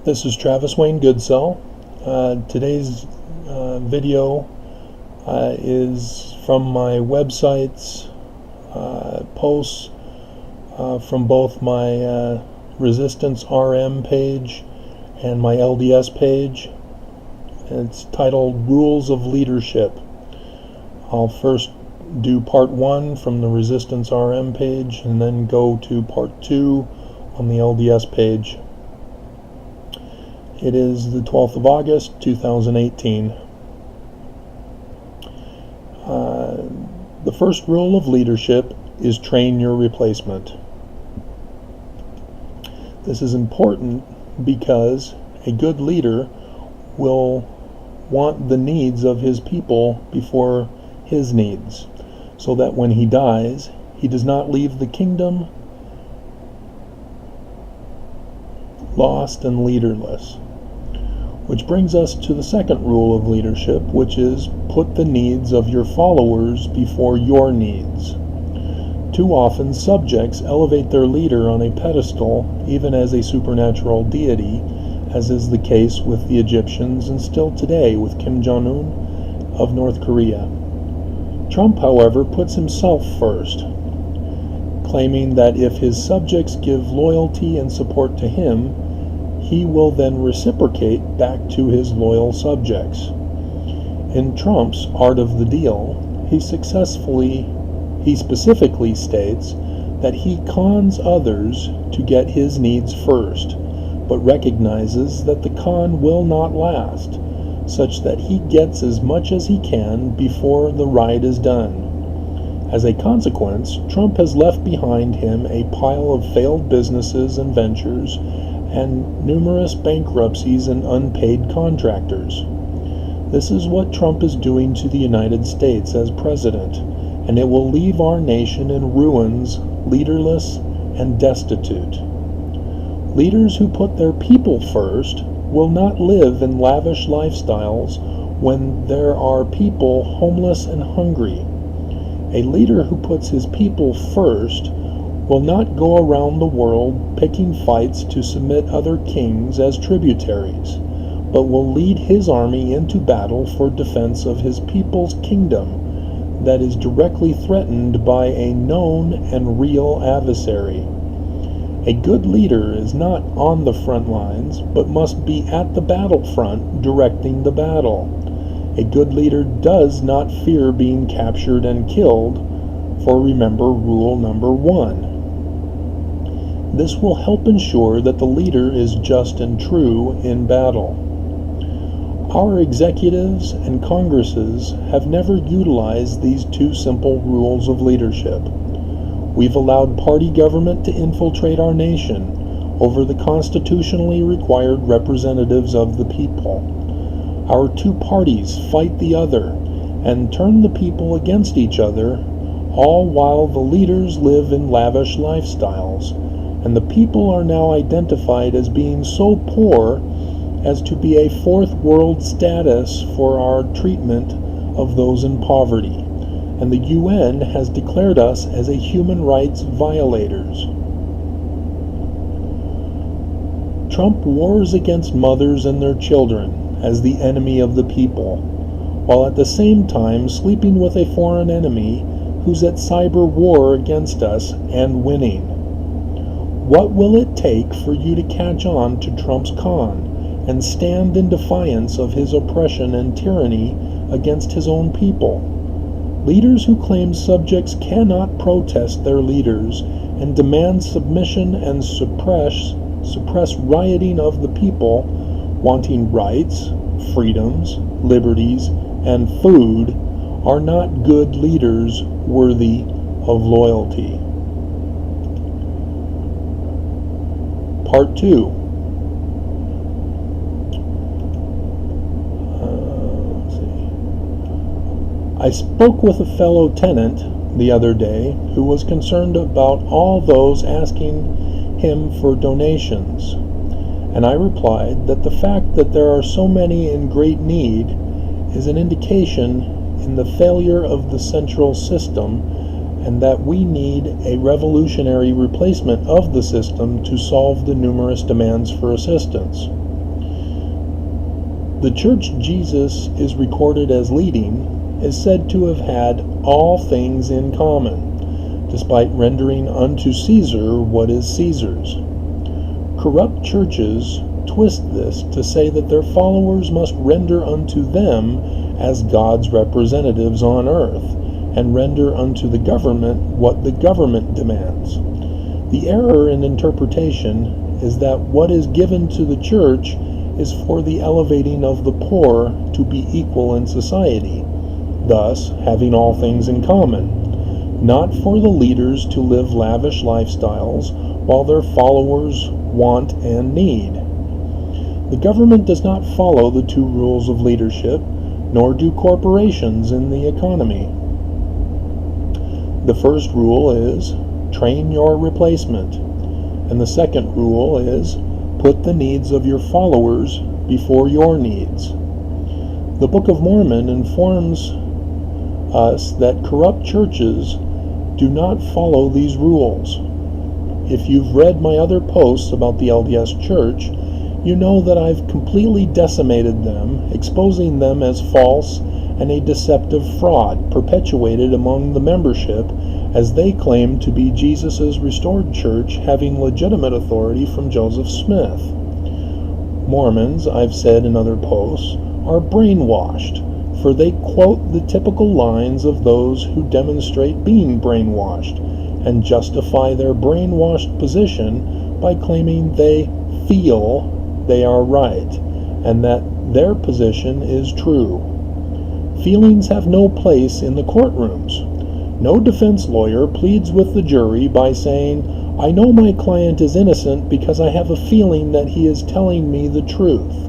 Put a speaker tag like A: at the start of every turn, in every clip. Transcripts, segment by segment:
A: This is Travis Wayne Goodsell. Today's video is from my websites, posts from both my Resistance RM page and my LDS page. It's titled Rules of Leadership. I'll first do part 1 from the Resistance RM page and then go to part 2 on the LDS page. It is the 12th of August, 2018. The first rule of leadership is train your replacement. This is important because a good leader will want the needs of his people before his needs, so that when he dies, he does not leave the kingdom lost and leaderless. Which brings us to the second rule of leadership, which is put the needs of your followers before your needs. Too often, subjects elevate their leader on a pedestal, even as a supernatural deity, as is the case with the Egyptians and still today with Kim Jong-un of North Korea. Trump, however, puts himself first, claiming that if his subjects give loyalty and support to him, he will then reciprocate back to his loyal subjects. In Trump's Art of the Deal, he specifically states that he cons others to get his needs first, but recognizes that the con will not last, such that he gets as much as he can before the ride is done. As a consequence, Trump has left behind him a pile of failed businesses and ventures and numerous bankruptcies and unpaid contractors. This is what Trump is doing to the United States as president, and it will leave our nation in ruins, leaderless and destitute. Leaders who put their people first will not live in lavish lifestyles when there are people homeless and hungry. A leader who puts his people first will not go around the world picking fights to submit other kings as tributaries, but will lead his army into battle for defense of his people's kingdom that is directly threatened by a known and real adversary. A good leader is not on the front lines, but must be at the battlefront directing the battle. A good leader does not fear being captured and killed, for remember rule number 1. This will help ensure that the leader is just and true in battle. Our executives and Congresses have never utilized these two simple rules of leadership. We've allowed party government to infiltrate our nation over the constitutionally required representatives of the people. Our two parties fight the other and turn the people against each other, all while the leaders live in lavish lifestyles, and the people are now identified as being so poor as to be a fourth world status for our treatment of those in poverty, and the UN has declared us as a human rights violators. Trump wars against mothers and their children as the enemy of the people, while at the same time sleeping with a foreign enemy who's at cyber war against us and winning. What will it take for you to catch on to Trump's con and stand in defiance of his oppression and tyranny against his own people? Leaders who claim subjects cannot protest their leaders and demand submission and suppress rioting of the people, wanting rights, freedoms, liberties, and food, are not good leaders worthy of loyalty. Part 2. I spoke with a fellow tenant the other day who was concerned about all those asking him for donations, and I replied that the fact that there are so many in great need is an indication in the failure of the central system, and that we need a revolutionary replacement of the system to solve the numerous demands for assistance. The church Jesus is recorded as leading is said to have had all things in common, despite rendering unto Caesar what is Caesar's. Corrupt churches twist this to say that their followers must render unto them as God's representatives on earth, and render unto the government what the government demands. The error in interpretation is that what is given to the church is for the elevating of the poor to be equal in society, thus having all things in common, not for the leaders to live lavish lifestyles while their followers want and need. The government does not follow the two rules of leadership, nor do corporations in the economy. The first rule is, train your replacement, and the second rule is, put the needs of your followers before your needs. The Book of Mormon informs us that corrupt churches do not follow these rules. If you've read my other posts about the LDS Church, you know that I've completely decimated them, exposing them as false and a deceptive fraud perpetuated among the membership as they claim to be Jesus' restored church, having legitimate authority from Joseph Smith. Mormons, I've said in other posts, are brainwashed, for they quote the typical lines of those who demonstrate being brainwashed, and justify their brainwashed position by claiming they feel they are right, and that their position is true. Feelings have no place in the courtrooms. No defense lawyer pleads with the jury by saying, "I know my client is innocent because I have a feeling that he is telling me the truth."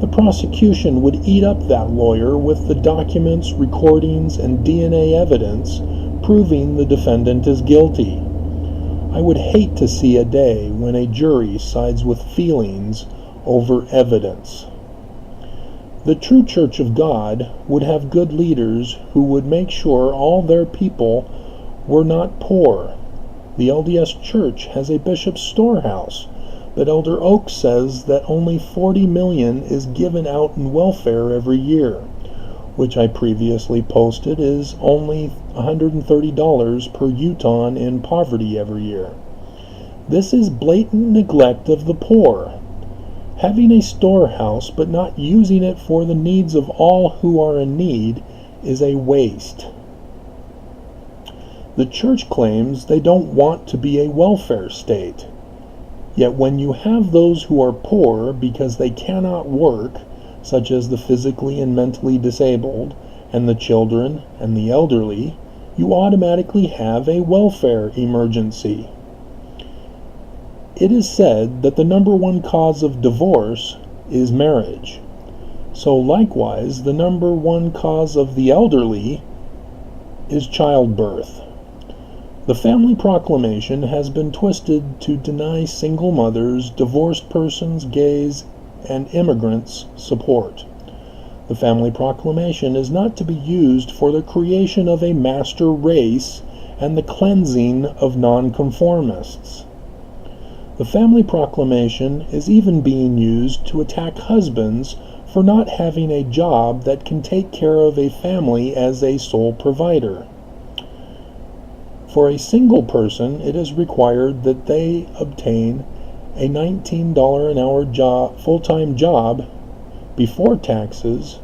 A: The prosecution would eat up that lawyer with the documents, recordings, and DNA evidence proving the defendant is guilty. I would hate to see a day when a jury sides with feelings over evidence. The true Church of God would have good leaders who would make sure all their people were not poor. The LDS Church has a bishop's storehouse, but Elder Oaks says that only $40 million is given out in welfare every year, which I previously posted is only $130 per Utah in poverty every year. This is blatant neglect of the poor. Having a storehouse but not using it for the needs of all who are in need is a waste. The church claims they don't want to be a welfare state. Yet when you have those who are poor because they cannot work, such as the physically and mentally disabled, and the children and the elderly, you automatically have a welfare emergency. It is said that the number one cause of divorce is marriage. So likewise, the number one cause of the elderly is childbirth. The Family Proclamation has been twisted to deny single mothers, divorced persons, gays, and immigrants support. The Family Proclamation is not to be used for the creation of a master race and the cleansing of nonconformists. The Family Proclamation is even being used to attack husbands for not having a job that can take care of a family as a sole provider. For a single person, it is required that they obtain a $19 an hour full-time job before taxes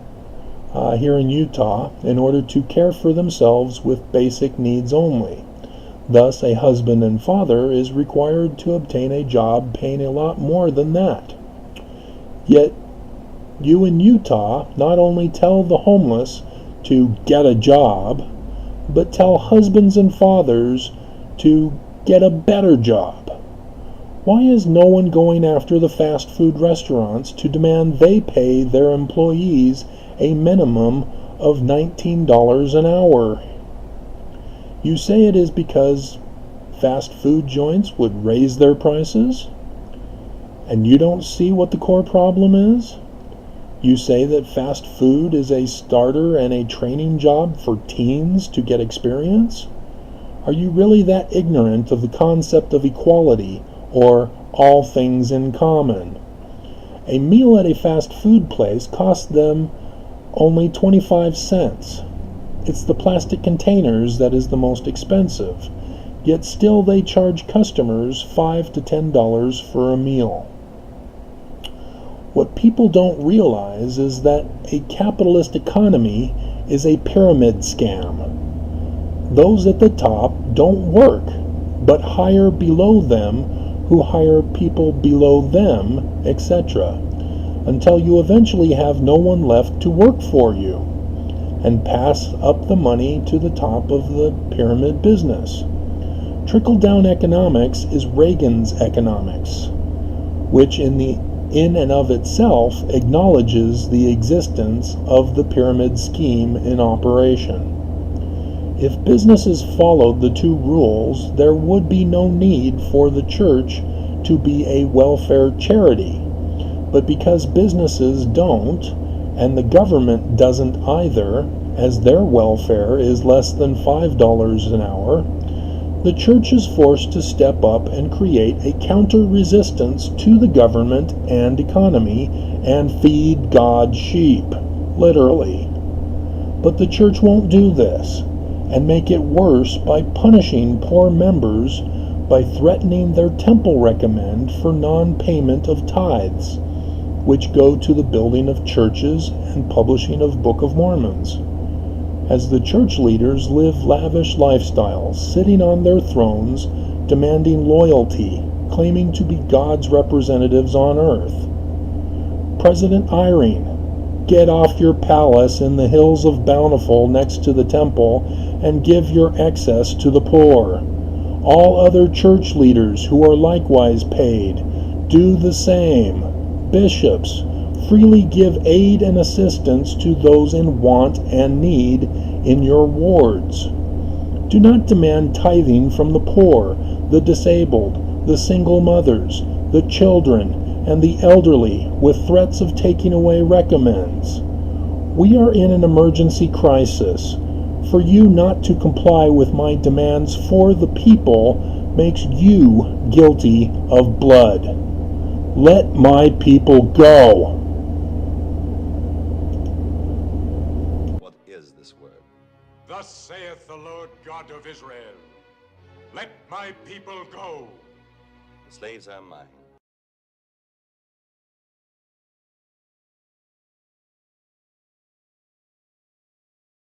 A: here in Utah in order to care for themselves with basic needs only. Thus, a husband and father is required to obtain a job paying a lot more than that. Yet, you in Utah not only tell the homeless to get a job, but tell husbands and fathers to get a better job. Why is no one going after the fast food restaurants to demand they pay their employees a minimum of $19 an hour? You say it is because fast food joints would raise their prices? And you don't see what the core problem is? You say that fast food is a starter and a training job for teens to get experience? Are you really that ignorant of the concept of equality or all things in common? A meal at a fast food place costs them only 25 cents. It's the plastic containers that is the most expensive, yet still they charge customers $5 to $10 for a meal. What people don't realize is that a capitalist economy is a pyramid scam. Those at the top don't work, but hire below them who hire people below them, etc., until you eventually have no one left to work for you, and pass up the money to the top of the pyramid business. Trickle-down economics is Reagan's economics, which in and of itself acknowledges the existence of the pyramid scheme in operation. If businesses followed the two rules, there would be no need for the church to be a welfare charity. But because businesses don't, and the government doesn't either, as their welfare is less than $5 an hour, the church is forced to step up and create a counter-resistance to the government and economy and feed God's sheep, literally. But the church won't do this, and make it worse by punishing poor members by threatening their temple recommend for non-payment of tithes, which go to the building of churches and publishing of Book of Mormons. As the church leaders live lavish lifestyles, sitting on their thrones, demanding loyalty, claiming to be God's representatives on earth. President Eyring, get off your palace in the hills of Bountiful next to the temple and give your excess to the poor. All other church leaders who are likewise paid, do the same. Bishops, freely give aid and assistance to those in want and need in your wards. Do not demand tithing from the poor, the disabled, the single mothers, the children, and the elderly with threats of taking away recommends. We are in an emergency crisis. For you not to comply with my demands for the people makes you guilty of blood. Let my people go.
B: What is this word?
C: Thus saith the Lord God of Israel, let my people go.
B: The slaves are mine.